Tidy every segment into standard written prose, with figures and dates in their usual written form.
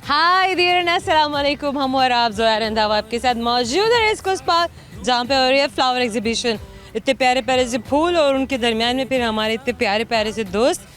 Hi dear, अस्सलाम वालेकुम। हम और आप ज़ोया रंधावा आपके साथ मौजूद है रेस कोर्स पार्क, जहाँ पे हो रही है फ्लावर एग्जीबिशन। इतने प्यारे प्यारे से फूल और उनके दरमियान में फिर हमारे इतने प्यारे प्यारे से दोस्त।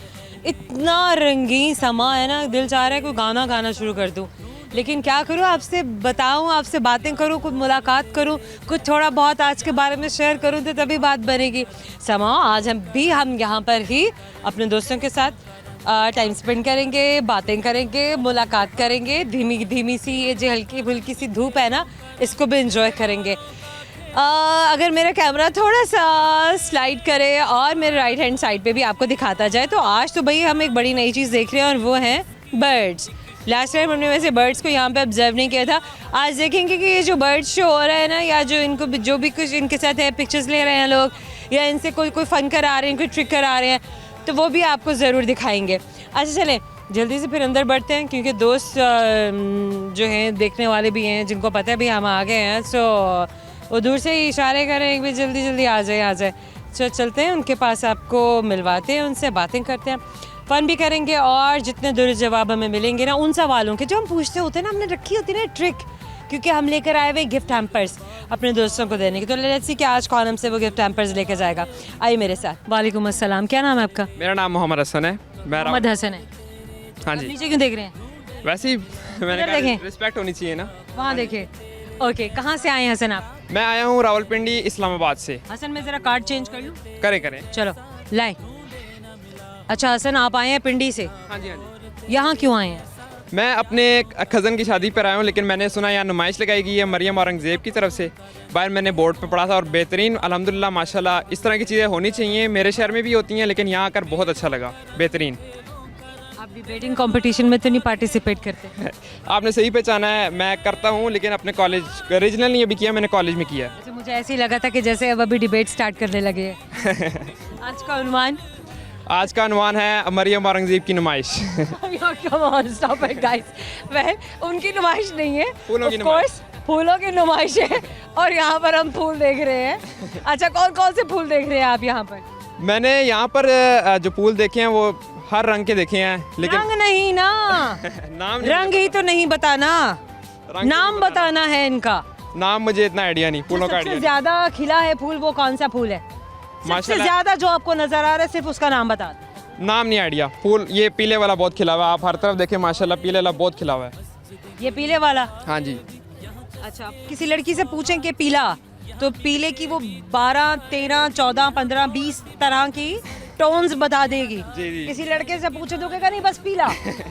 इतना रंगीन समा है ना, दिल चाह रहा है कोई गाना गाना शुरू कर दूँ, लेकिन क्या करूँ, आपसे बताऊँ, आपसे बातें करूँ, कुछ मुलाकात करूँ, कुछ थोड़ा बहुत आज के बारे में शेयर करूँ तो तभी बात बनेगी। समा आज हम यहाँ पर ही अपने दोस्तों के साथ टाइम स्पेंड करेंगे, बातें करेंगे, मुलाकात करेंगे। धीमी धीमी सी ये जो हल्की फुल्की सी धूप है ना, इसको भी इंजॉय करेंगे। अगर मेरा कैमरा थोड़ा सा स्लाइड करे और मेरे राइट हैंड साइड पे भी आपको दिखाता जाए, तो आज तो भाई हम एक बड़ी नई चीज़ देख रहे हैं और वो हैं बर्ड्स। लास्ट टाइम हमने वैसे बर्ड्स को यहाँ पे ऑब्जर्व नहीं किया था। आज देखेंगे कि ये जो बर्ड शो हो रहा है ना, या जो इनको जो भी कुछ इनके साथ है, पिक्चर्स ले रहे हैं लोग, या इनसे कोई फन करा रहे हैं, कोई ट्रिक करा रहे हैं, तो वो भी आपको ज़रूर दिखाएंगे। अच्छा चलें जल्दी से फिर अंदर बढ़ते हैं, क्योंकि दोस्त जो हैं देखने वाले भी हैं, जिनको पता है भी हम आ गए हैं, सो वो दूर से ही इशारे कर रहे हैं कि जल्दी जल्दी आ जाए। सो चलते हैं उनके पास, आपको मिलवाते हैं, उनसे बातें करते हैं, फ़न भी करेंगे, और जितने दुरुस्त जवाब हमें मिलेंगे ना उन सवालों के जो हम पूछते होते हैं ना, हमने रखी होती है ना ट्रिक, क्योंकि हम लेकर आए हुए गिफ्ट हैम्पर्स अपने दोस्तों को देने की। तो लेट्स सी कि आज कौन हमसे वो गिफ्ट हैम्पर्स लेकर जाएगा। आइए मेरे साथ। वालेकुम अस्सलाम, क्या नाम है आपका? मेरा नाम मोहम्मद हसन है। मोहम्मद हसन है। हाँ आप जी। नीचे क्यों देख रहे हैं? वैसे ही मैंने कहा देखें। रिस्पेक्ट होनी चाहिए ना। वहाँ देखे। ओके, कहाँ से आए हैं हसन आप? मैं आया हूँ रावलपिंडी इस्लामाबाद से। हसन मैं ज़रा कार्ड चेंज कर लूँ? करें। चलो लाए। अच्छा हसन, आप आए हैं पिंडी से, हाँ जी। यहाँ क्यों आए हैं? मैं अपने कज़न की शादी पर आया हूँ, लेकिन मैंने सुना यहाँ नुमाइश लगाई गई है मरियम औरंगज़ेब की तरफ से। बाहर मैंने बोर्ड पे पढ़ा था, और बेहतरीन अल्हम्दुलिल्लाह माशाल्लाह इस तरह की चीज़ें होनी चाहिए। मेरे शहर में भी होती हैं, लेकिन यहाँ आकर बहुत अच्छा लगा, बेहतरीन। आप डिबेटिंग कंपटीशन में तो नहीं पार्टिसिपेट करते? आपने सही पहचाना है, मैं करता हूँ, लेकिन अपने कॉलेज ओरिजिनल नहीं अभी किया, मैंने कॉलेज में किया है। अच्छा, मुझे ऐसे ही लगा था कि जैसे अब अभी डिबेट स्टार्ट करने लगे हैं। आज का उन्वान? आज का अनुमान है मरियम औरंगज़ेब की नुमाइश। Come on, stop it, guys. वह उनकी नुमाइश नहीं है, फूलों की of course, फूलों की नुमाइश है, और यहाँ पर हम फूल देख रहे हैं। अच्छा, कौन कौन से फूल देख रहे हैं आप यहाँ पर? मैंने यहाँ पर जो फूल देखे हैं वो हर रंग के देखे हैं, लेकिन रंग नहीं ना, नाम नहीं रंग ही तो नहीं बताना, रंग नाम बताना है इनका। नाम मुझे इतना आइडिया नहीं, फूलों का सबसे आइडिया ज्यादा खिला है फूल, वो कौन सा फूल है? सबसे माशाल्लाह। ज्यादा जो आपको नजर आ रहा है, सिर्फ उसका नाम बता दो। नहीं। नाम नहीं आइडिया। फूल ये पीले वाला बहुत खिला हुआ है, आप हर तरफ देखें माशाल्लाह पीले वाला बहुत खिला हुआ है। ये पीले वाला? हाँ जी। अच्छा, किसी लड़की से पूछें कि पीला, तो पीले की वो 12, 13, 14, 15, 20 तरह की टोन्स बता देगी। जी। किसी लड़के से पूछे तो कहेगा नहीं बस पीला।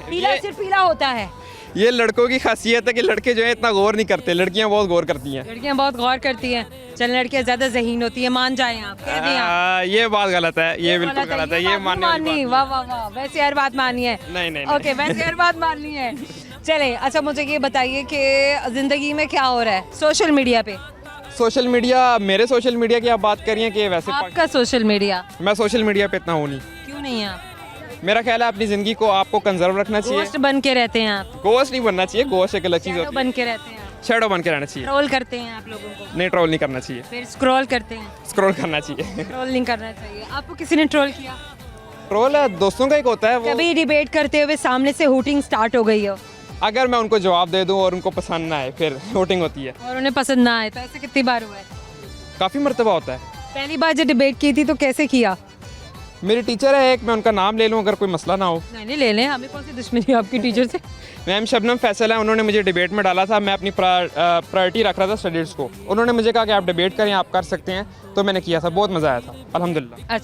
पीला सिर्फ पीला होता है। ये लड़कों की खासियत है कि लड़के जो है इतना गौर नहीं करते, लड़कियां बहुत गौर करती हैं। लड़कियां बहुत गौर करती हैं। चल, लड़कियां ज्यादा ज़हीन होती है, मान जाएं आप, कह दें आप। ये बात गलत है, ये बिल्कुल गलत है, ये मानने वाली माननी। बात वाह वाह वाह, वैसे हर बात मानी है। नहीं। ओके, वैसे हर बात माननी है। चले, अच्छा मुझे ये बताइए कि जिंदगी में क्या हो रहा है सोशल मीडिया पे? सोशल मीडिया, मेरे सोशल मीडिया की आप बात करिए कि वैसे आपका सोशल मीडिया? मैं सोशल मीडिया पे इतना हूँ नहीं। क्यों नहीं है आप? मेरा ख्याल है अपनी ज़िंदगी को आपको कंजर्व रखना चाहिए। गोस्ट बन के रहते हैं आप? गोस्ट नहीं बनना चाहिए, गोस्ट एक अलग चीज़ शैडो होती बन के रहते हैं आप? है। शैडो बन के रहना चाहिए। ट्रोल करते हैं आप लोगों को? नहीं, ट्रोल नहीं करना चाहिए, फिर स्क्रॉल करते हैं? स्क्रॉल करना चाहिए। ट्रोल नहीं करना चाहिए। आपको किसी ने ट्रोल किया? ट्रोल दोस्तों का एक होता है वो। कभी डिबेट करते हुए सामने से हूटिंग स्टार्ट हो गई हो, अगर मैं उनको जवाब दे दूं और उनको पसंद ना आए, फिर वोटिंग होती है। और उन्हें पसंद ना आए, तो ऐसे कितनी बार हुआ है? काफ़ी मर्तबा होता है। पहली बार जब डिबेट की थी तो कैसे किया? मेरी टीचर है एक, मैं उनका नाम ले लूं अगर कोई मसला ना हो। नहीं ले लें, हमें कौन सी दुश्मनी है आपकी टीचर से? मैम शबनम फैसल है, उन्होंने मुझे डिबेट में डाला था। मैं अपनी प्रायोरिटी रख रहा था स्टडीज़ को। उन्होंने मुझे कहा कि आप डिबेट करें, आप कर सकते हैं, तो मैंने किया था, बहुत मज़ा आया था अल्हम्दुलिल्लाह।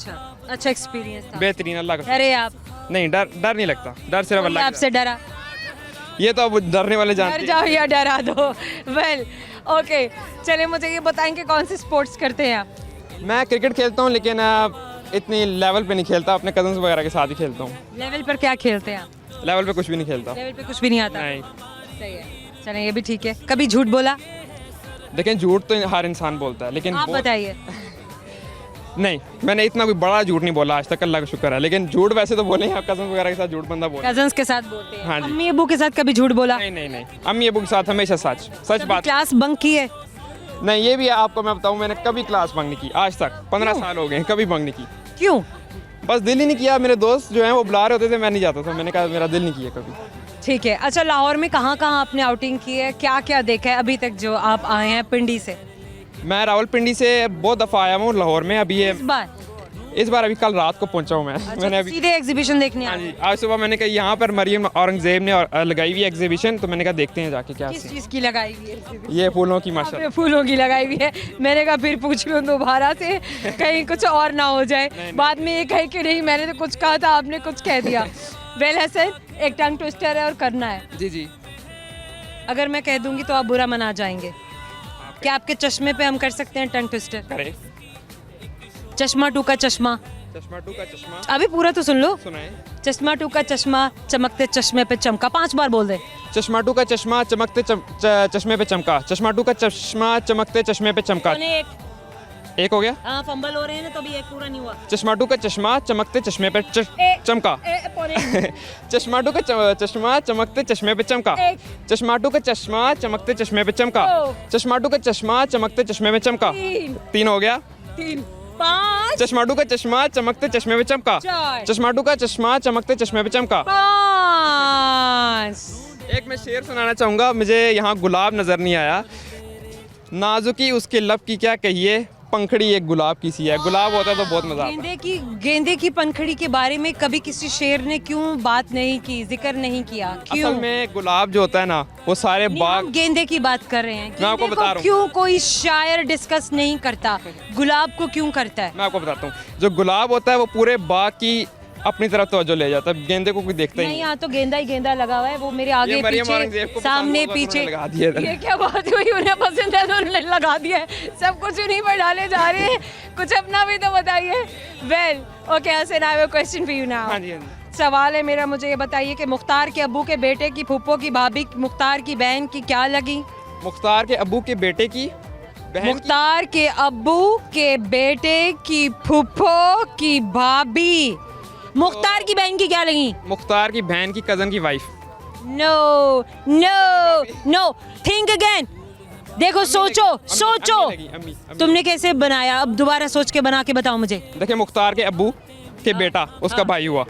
अच्छा एक्सपीरियंस था। बेहतरीन, अल्लाह का। डरे आप? नहीं, डर नहीं लगता, डर सिर्फ कोई अल्लाह का। आपसे डरा? ये तो अब डरने वाले डर जानते हैं। जाओ या डरा दो। वेल ओके, चलिए मुझे ये बताएंगे कौन से स्पोर्ट्स करते हैं आप? मैं क्रिकेट खेलता हूँ, लेकिन इतनी लेवल पे नहीं खेलता, अपने कजन्स वगैरह के साथ ही खेलता हूँ। लेवल पर क्या खेलते हैं आप? लेवल पे कुछ भी नहीं खेलता। लेवल पे कुछ भी नहीं आता? नहीं। सही है, चलें ये भी ठीक है। कभी झूठ बोला? देखें, झूठ तो हर इंसान बोलता है, लेकिन आप बताइए। नहीं, मैंने इतना कोई बड़ा झूठ नहीं बोला आज तक, अल्लाह का शुक्र है। लेकिन झूठ वैसे तो बोले हैं, कजन वगैरह के साथ झूठ बंदा बोला। कजन्स के साथ बोलते हैं? हाँ जी। अम्मी अबू के साथ कभी झूठ बोला? नहीं, अम्मी अबू के साथ हमेशा सच बात। क्लास बंक की है? नहीं, ये भी है, आपको मैं बताऊँ, मैंने कभी क्लास बंक नहीं की आज तक। 15 साल हो गए, कभी बंक नहीं की। क्यों? बस दिल ही नहीं किया। मेरे दोस्त जो हैं वो बुला रहे होते थे, मैं नहीं जाता था, मैंने कहा मेरा दिल नहीं किया कभी। ठीक है। अच्छा, लाहौर में कहाँ कहाँ आपने आउटिंग की है, क्या क्या देखा है अभी तक जो आप आए हैं पिंडी से? मैं रावलपिंडी से बहुत दफ़ा आया हूँ लाहौर में। अभी ये इस बार अभी कल रात को पहुंचा हूँ मैं। मैंने अभी सीधे एग्जीबिशन देखने हाँ आए? जी, आज सुबह मैंने कहा यहाँ पर मरियम औरंगजेब ने लगाई हुई एग्जीबिशन, तो मैंने कहा देखते हैं जाके क्या किस सीन। चीज़ की लगाई हुई है? ये फूलों की आपने माशाल्लाह। फूलों की लगाई हुई है। मैंने कहा फिर पूछ लूँ दोबारा से, कहीं कुछ और ना हो जाए बाद में ये कहे कि नहीं मैंने तो कुछ कहा था आपने कुछ कह दिया। वेल हसन, एक टंग ट्विस्टर है और करना है। जी जी, अगर मैं कह दूंगी तो आप बुरा मना जाएंगे। क्या आपके चश्मे पे हम कर सकते हैं टंग ट्विस्टर? करें। चश्मा टू का चश्मा, चश्मा टू का चश्मा अभी पूरा तो सुन लो। सुनाए। चश्मा टू का चश्मा, चमकते चश्मे पे चमका। 5 बार बोल दे। चश्मा टू का चश्मा चमकते चश्मे पे चमका। चश्मा टू का चश्मा चमकते चश्मे पे चमका। एक हो गया। हाँ, फंबल हो रहे हैं ना, तो भी एक पूरा नहीं हुआ। चश्मा टू का चश्मा चमकते चश्मे पे चमका। चश्मा टू का चश्मा चमकते चश्मे पे चमका। चश्मा टू का चश्मा चमकते चश्मे पे चमका। चश्मा टू का चश्मा चमकते चश्मे में चमका। 3 हो गया। 3 5 चश्मा टू का चश्मा चमकते चश्मे पे चमका। 4 चश्मा टू का चश्मा चमकते चश्मे पे चमका। 5 एक मैं शेर सुनाना चाहूँगा। मुझे यहाँ गुलाब नज़र नहीं आया। नाजुकी उसके लब की क्या कहिए, पंखड़ी एक गुलाब की सी है। गुलाब होता है तो बहुत मजा आता है। गेंदे की पंखड़ी के बारे में कभी किसी शेर ने क्यों बात नहीं की, जिक्र नहीं किया? क्यों? असल में गुलाब जो होता है ना, वो सारे बाग। हम गेंदे की बात कर रहे हैं। मैं आपको गेंदे बता को रहा हूँ। क्यों कोई शायर डिस्कस नहीं करता, गुलाब को क्यों करता है? मैं आपको बताता हूँ। जो गुलाब होता है वो पूरे बाग की अपनी तरफ तवज्जो ले जाता है, गेंदे को कोई देखता ही नहीं। नहीं। यहाँ तो गेंदा ही गेंदा लगा हुआ है, वो मेरे आगे मरियम औरंगजेब पीछे को सामने पसंद होगा तो पीछे उन्होंने लगा दिया इधर। ये क्या बात हुई? उन्हें पसंद है तो उन्होंने लगा दिया है। सब कुछ उन्हीं पर डाले जा रहे हैं। कुछ अपना भी तो बताइए। Well okay Hasan, I have a question for you now. हाँ जी, हाँ जी। सवाल है मेरा, मुझे ये बताइए कि मुख्तार के अब्बू के बेटे की फूफो की भाभी मुख्तार की बहन की क्या लगी? मुख्तार के अब्बू के बेटे की बहन मुख्तार के अब्बू के बेटे की फूफो की भाभी मुख्तार की बहन की क्या लगी? मुख्तार की बहन की कजन की wife. No no no, think again. देखो सोचो सोचो। अम्मी। तुमने कैसे बनाया? अब दोबारा सोच के बना के बताओ मुझे। देखिए, मुख्तार के अब्बू के बेटा उसका भाई हुआ,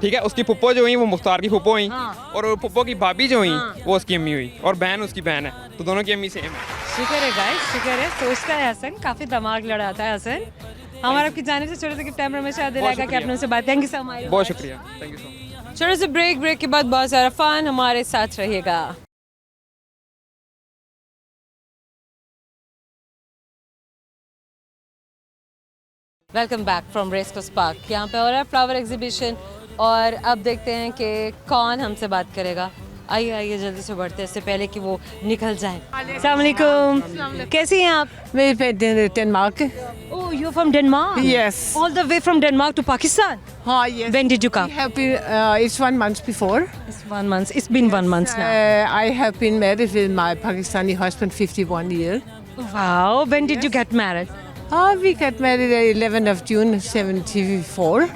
ठीक है। उसकी फुप्पो जो हुई वो मुख्तार की फुप्पो हुई, और फुप्पो की भाभी जो हुई वो उसकी अम्मी हुई, और बहन उसकी बहन है, तो दोनों की अम्मी सेम है। शुक्र है गाइस, शुक्र है। सोचता है हसन, काफी दिमाग लड़ाता है हसन। हमारा आपकी जाने से छोटे से गिफ्ट टाइम हमेशा याद रहेगा कि आपने उनसे बात। Thank you so much. बहुत शुक्रिया, थैंक यू सो मच। छोटे से ब्रेक के बाद बहुत सारा फन हमारे साथ रहिएगा। Welcome back from racecourse park. यहाँ पे हो रहा है फ्लावर एग्जीबिशन, और अब देखते हैं कि कौन हमसे बात करेगा। आइए आइए जल्दी से बढ़ते हैं, इससे पहले कि वो निकल जाए। अस्सलाम वालेकुम, कैसी हैं आप? We're from Denmark. Oh, you're from Denmark? Yes. All the way from Denmark to Pakistan? Oh, yes. When did you come? We have been, it's 1 month before. It's 1 month. It's been 1 month now. I have been married with my Pakistani husband 51 years. Wow. When did you get married? We got married at 11th of June 74.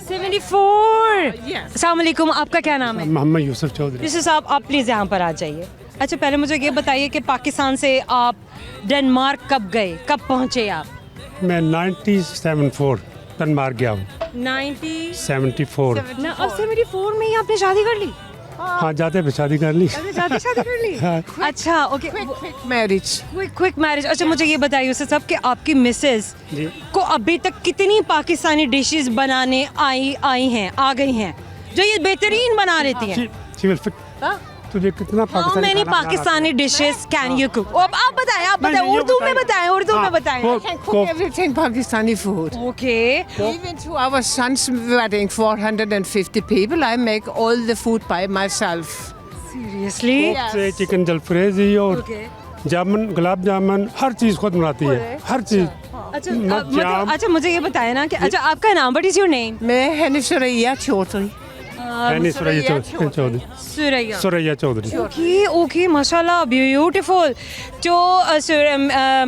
74. Yes. अस्सलाम वालेकुम, आपका क्या नाम है? मोहम्मद यूसुफ चौधरी। यूसुफ साहब, आप please यहाँ पर आ जाइए। अच्छा, पहले मुझे ये बताइए कि पाकिस्तान से आप डेनमार्क कब गए, कब पहुँचे आप? मैं 1974 डेनमार्क गया हूँ। 74 74। अब 74 में ही आपने शादी कर ली? हाँ, जाते पे शादी कर ली। शादी कर ली? हाँ। अच्छा, okay. Quick marriage. Quick marriage. अच्छा, मुझे ये बताइए यूसुफ साहब कि आपकी मिसेस जी। को अभी तक कितनी पाकिस्तानी डिशेस बनाने आ गई हैं जो ये बेहतरीन बना लेती हैं? Civil fit. तुझे कितना How पाकिस्तानी many खाना बनाना Pakistani dishes can you cook? अब आप बताएं, नहीं, ये उर्दू में बताइए। बताएं, हाँ, बताएं। को- I can cook everything Pakistani food. Okay. Even to our son's wedding, 450 people, I make all the food by myself. Seriously? Yes. से चिकन जलफ्रेजी और Okay. जामुन, गुलाब जामुन, हर चीज़ खुद बनाती है, हर चीज़। अच्छा, जाम। अच्छा मुझे ये बताएं ना कि अच्छा आपका नाम, व्हाट इज योर नेम? मैं हनी सुरैया चौधरी। नहीं, Suraiya Chaudhary. Suraiya. Suraiya Chaudhary. Okay, mashallah, beautiful. So,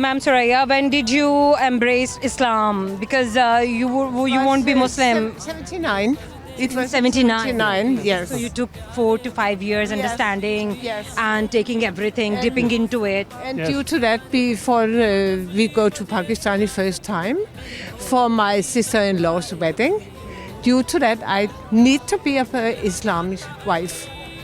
Ma'am Suraya, when did you embrace Islam? Because you won't be Muslim. 79. It was 79. 79, yes. So you took 4 to 5 years understanding Yes. and taking everything, dipping into it. And Yes. due to that, before we go to Pakistani first time for my sister-in-law's wedding, due to that, I need to be a Islamic wife.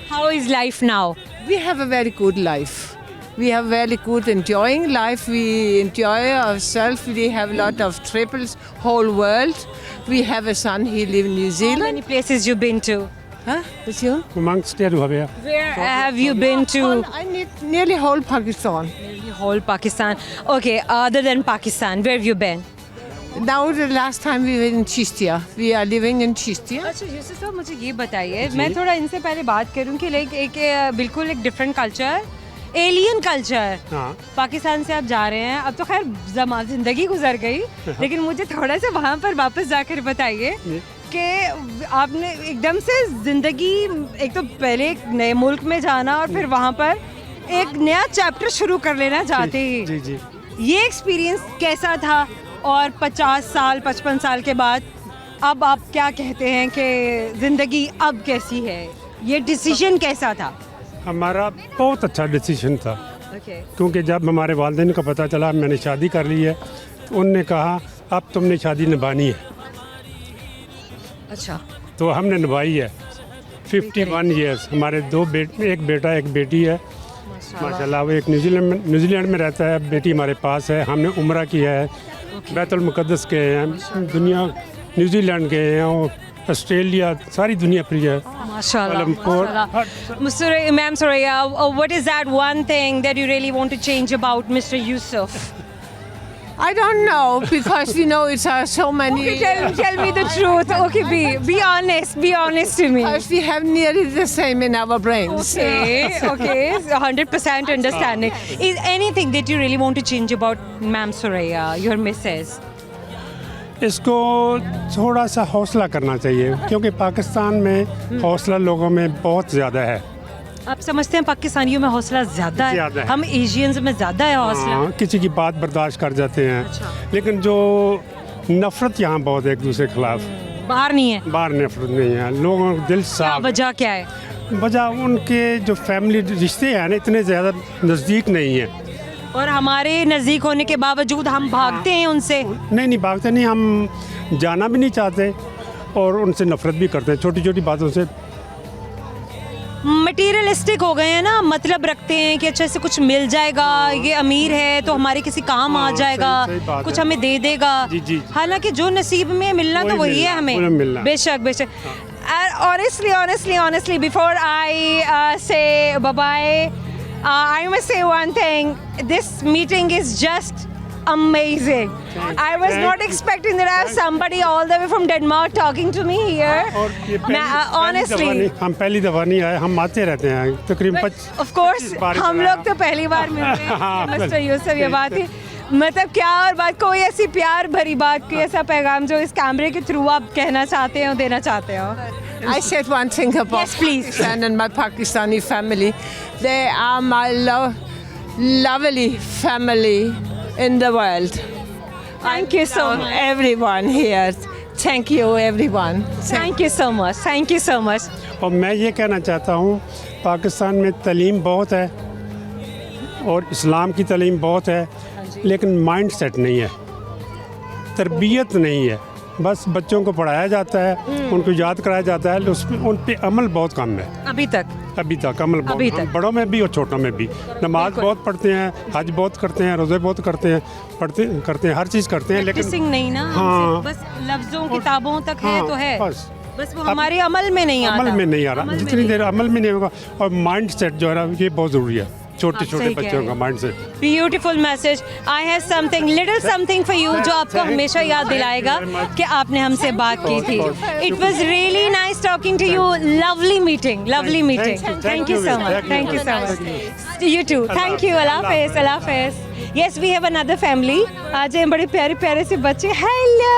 How is life now? We have a very good life. We have very good enjoying life. We enjoy ourselves. We have a lot of triples, whole world. We have a son, he live in New How Zealand. many places you been to? Huh? What's your? Amongst there you have here. Where have you been to? I need nearly whole Pakistan. The whole Pakistan. Okay, other than Pakistan, where have you been? Now the last time we were in Chistia. We are living in Chistia. अच्छा यूसुफ साहब मुझे ये बताइए मैं थोड़ा इनसे पहले बात करूं कि लाइक एक बिल्कुल एक डिफरेंट कल्चर एलियन कल्चर हाँ। पाकिस्तान से आप जा रहे हैं अब तो खैर ज़िंदगी गुजर गई लेकिन मुझे थोड़ा सा वहाँ पर वापस जाकर बताइए कि आपने एकदम से ज़िंदगी एक तो पहले एक नए मुल्क में जाना और फिर वहाँ पर एक नया चैप्टर शुरू कर लेना चाहते ही जी जी। ये एक्सपीरियंस कैसा था और 50 साल 55 साल के बाद अब आप क्या कहते हैं कि ज़िंदगी अब कैसी है ये डिसीजन कैसा था? हमारा बहुत अच्छा डिसीजन था ओके क्योंकि जब हमारे वालिदैन को पता चला मैंने शादी कर ली है तो उनने कहा अब तुमने शादी निभानी है अच्छा तो हमने निभाई है 51 ईयर्स हमारे एक बेटा एक बेटी है माशाल्लाह वो एक न्यूजीलैंड में रहता है बेटी हमारे पास है हमने उम्रा किया है बैतुल मुक़द्दस गए हैं दुनिया न्यूजीलैंड गए हैं और ऑस्ट्रेलिया सारी दुनिया फ्री है माशाल्लाह ma'am Soraya, what is that one thing that you really want to change about Mr. Yusuf? I don't know because you know it's so many. Okay, tell me the truth. Okay, be honest to me. Because we have nearly the same in our brains. Okay, 100% understanding. Is anything that you really want to change about Ma'am Soraya, your missus? इसको थोड़ा सा हौसला करना चाहिए क्योंकि पाकिस्तान में हौसला लोगों में बहुत ज़्यादा है आप समझते हैं पाकिस्तानियों में हौसला ज़्यादा है हम एशियंस में ज़्यादा है हौसला हाँ, किसी की बात बर्दाश्त कर जाते हैं अच्छा। लेकिन जो नफ़रत यहाँ बहुत है एक दूसरे के खिलाफ बाहर नहीं है बाहर नफरत नहीं है लोगों का दिल साफ वजह क्या है वजह उनके जो फैमिली रिश्ते हैं ना इतने ज़्यादा नज़दीक नहीं है और हमारे नज़दीक होने के बावजूद हम भागते हैं उनसे नहीं भागते नहीं हम जाना भी नहीं चाहते और उनसे नफरत भी करते हैं छोटी छोटी बातों से मटीरियलिस्टिक हो गए हैं ना मतलब रखते हैं कि अच्छा से कुछ मिल जाएगा ये अमीर है तो हमारे किसी काम आ जाएगा सही बात कुछ है। हमें दे देगा जी। हालांकि जो नसीब में मिलना तो वही है वही हमें मिलना। बेशक honestly before I say bye bye I must say one thing this meeting is just amazing. I was not expecting that I have somebody all the way from Denmark talking to me here. और ये Honestly, हम पहली दफ़ा नहीं आए हम आते रहते हैं तकरीबन of course, हम लोग तो पहली बार मिल रहे हैं हाँ, मिस्टर यूसुफ ये बात है मतलब क्या और बात कोई ऐसी प्यार भरी बात कोई ऐसा पैगाम जो इस कैमरे के थ्रू आप कहना चाहते हो देना चाहते हो I said one thing about Yes, please. Pakistan and my Pakistani family. They are my lovely family in the world. Thank you so much. Everyone here. Thank you, everyone. Thank you so much. Thank you so much. और मैं ये कहना चाहता हूँ पाकिस्तान में तालीम बहुत है और इस्लाम की तालीम बहुत है लेकिन माइंड सेट नहीं है तरबियत नहीं है बस बच्चों को पढ़ाया जाता है उनको याद कराया जाता है उसमें उन पे अमल बहुत कम है अभी तक अमल बहुत अभी तक। कम बड़ों में भी और छोटों में भी नमाज बहुत पढ़ते हैं हज बहुत करते हैं रोज़े बहुत करते हैं हर चीज़ करते हैं लेकिन Practicing नहीं ना हाँ। बस लफ्जों किताबों तक है हाँ, तो है बस वो हमारे अमल में नहीं आता अमल में नहीं आ रहा जितनी देर अमल में नहीं होगा और माइंड सेट जो है ना ये बहुत ज़रूरी है छोटे आप छोटे सही कह बच्चों रहे का हैं। Mind set beautiful message I have something little something for you जो आपको हमेशा याद दिलाएगा कि आपने हमसे बात की थी it was really nice talking to you lovely meeting thank you so much you too thank you अल्लाह हाफिज yes we have another family आज हैं बड़े प्यारे प्यारे से बच्चे hello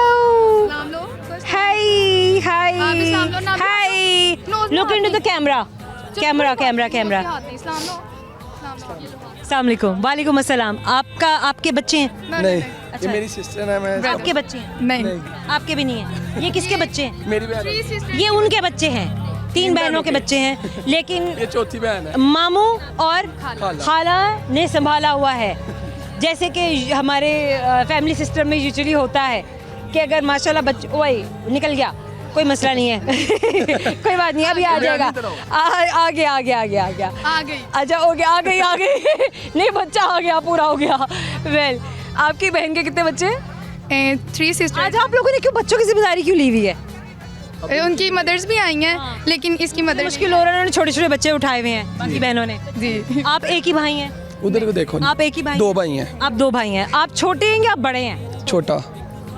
hi hi look into the camera अस्सलाम वालेकुम वालेकुम अस्सलाम आपके बच्चे हैं नहीं अच्छा। ये मेरी सिस्टर है मैं आपके बच्चे हैं नहीं आपके भी नहीं है ये किसके बच्चे हैं मेरी बहन है। ये उनके बच्चे हैं तीन बहनों के बच्चे हैं लेकिन ये चौथी बहन है मामू और खाला ने संभाला हुआ है जैसे कि हमारे फैमिली सिस्टम में यूजुअली होता है कि अगर माशाल्लाह बच्चे वही निकल गया कोई मसला नहीं है कोई बात नहीं, अभी आ जाएगा। आ गया आ गया आ गया आ गया आ गई। अच्छा हो गया, आ गई आ गई नहीं बच्चा आ गया, पूरा हो गया। वेल आपकी बहन के कितने बच्चे? 3 सिस्टर। आज आप लोगों ने क्यों बच्चों की जिम्मेदारी क्यों ली हुई है? उनकी मदर्स भी आई हैं, लेकिन इसकी मदर मुश्किल हो रहा है, उन्होंने छोटे छोटे बच्चे उठाए हुए हैं बाकी बहनों ने। जी। आप एक ही भाई हैं? उधर को देखो, आप एक ही भाई? 2 भाई हैं। आप 2 भाई हैं। आप छोटे हैं या आप बड़े हैं? छोटा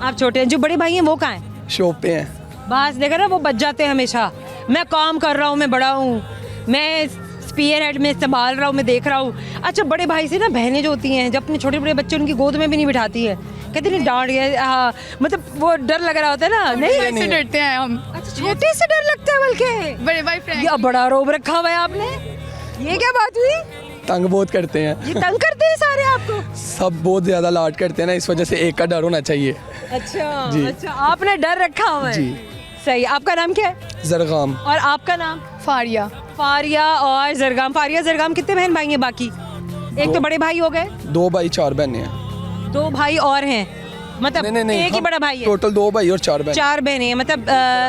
आप छोटे हैं। जो बड़े भाई हैं वो कहाँ हैं? शॉप पे हैं। बस देखा ना, वो बच जाते हैं हमेशा। मैं काम कर रहा हूँ, मैं बड़ा हूँ, मैं स्पीयर हेड में संभाल रहा हूँ, मैं देख रहा हूँ। अच्छा बड़े भाई से ना बहनें जो होती हैं, जब अपने छोटे बड़े बच्चे उनकी गोद में भी नहीं बिठाती है, कहते नहीं डांट गया। हाँ मतलब वो डर लग रहा होता है ना। नहीं से डरते हैं हम। अच्छा छोटे से डर लगता है बल्कि। बड़े भाई फ्रेंड। ये बड़ा रोब रखा हुआ है आपने, ये क्या बात हुई? तंग बहुत करते हैं, ये तंग करते हैं सारे आपको? सब बहुत ज़्यादा लाड करते हैं ना, इस वजह से एक का डर होना चाहिए। अच्छा जी। अच्छा, आपने डर रखा हुआ है। जी। सही। आपका नाम क्या है? जरगाम। और आपका नाम? फारिया। फारिया और जरगाम। फारिया जरगाम कितने बहन भाई हैं बाकी? एक तो बड़े भाई हो गए, 2 भाई 4 बहनें हैं। 2 भाई और हैं, मतलब नहीं एक ही बड़ा भाई है? टोटल 2 भाई और 4 बहन। 4 बहनें हैं, मतलब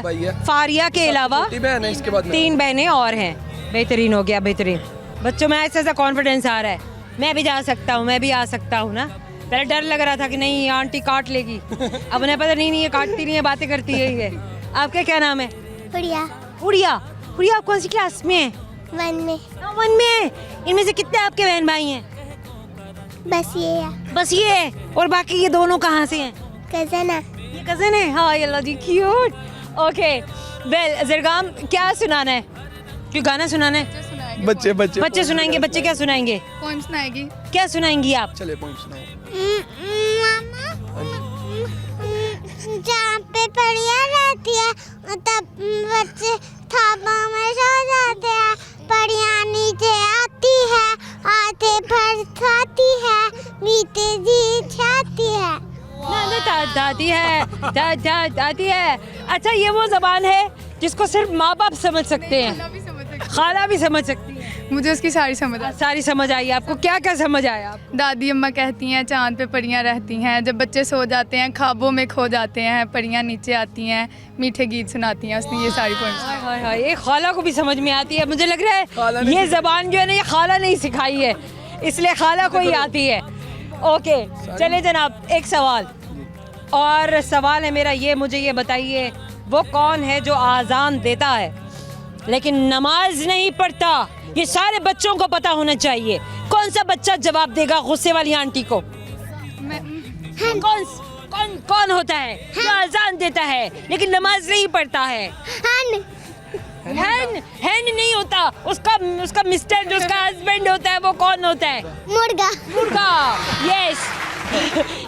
भाई है। फारिया के अलावा छोटी बहन है, इसके बाद 3 बहनें और हैं। बेहतरीन हो गया, बेहतरीन। बच्चों में ऐसा कॉन्फिडेंस आ रहा है, मैं भी जा सकता हूँ, मैं भी आ सकता हूँ ना। पहले डर लग रहा था कि नहीं आंटी काट लेगी, अब उन्हें पता नहीं ये काटती नहीं है, बातें करती है ये। आपका क्या नाम है? बढ़िया। उड़िया। उड़िया आप कौन सी क्लास में है? 1 में। 1 में। इनमें से कितने आपके बहन भाई हैं? बस ये है। बस ये है। और बाकी ये दोनों कहाँ से हैं? कज़न है। ये कज़न है? हाँ अल्लाह जी क्यूट। ओके वेल जरगाम क्या सुनाना है? कोई गाना सुनाना है? बच्चे बच्चे बच्चे सुनाएंगे। बच्चे क्या सुनाएंगे? पोएम सुनाएगी। क्या सुनाएंगी आप? चले पॉइंट सुनाओ। जहाँ पे बढ़िया रहती है तब बच्चे थापा में सो जाते हैं, बढ़िया नीचे आती है, आते भर खाती है, मीठे जी छाती है। दादी है, दादी है। अच्छा ये वो जबान है जिसको सिर्फ माँ बाप समझ सकते हैं, खाला भी समझ सकती है। मुझे उसकी सारी समझ आई। सारी समझ आई आपको? क्या क्या समझ आया आपको? दादी अम्मा कहती हैं चांद पे परियां रहती हैं, जब बच्चे सो जाते हैं ख्वाबों में खो जाते हैं, परियां नीचे आती हैं, मीठे गीत सुनाती हैं। उसने ये सारी पॉइंट्स हाय हाय हाय, ये खाला को भी समझ में आती है। मुझे लग रहा है ये जबान जो है ना ये खाला नहीं सिखाई है, इसलिए खाला को ही आती है। ओके चले जनाब, एक सवाल और सवाल है मेरा ये, मुझे ये बताइए वो कौन है जो आज़ान देता है लेकिन नमाज नहीं पढ़ता? ये सारे बच्चों को पता होना चाहिए। कौन सा बच्चा जवाब देगा गुस्से वाली आंटी को? कौन कौन कौन होता है जो आज़ान देता है लेकिन नमाज नहीं पढ़ता है? हैन नहीं होता, उसका मिस्टर जो उसका हस्बैंड होता है वो कौन होता है? मुर्गा। मुर्गा। यस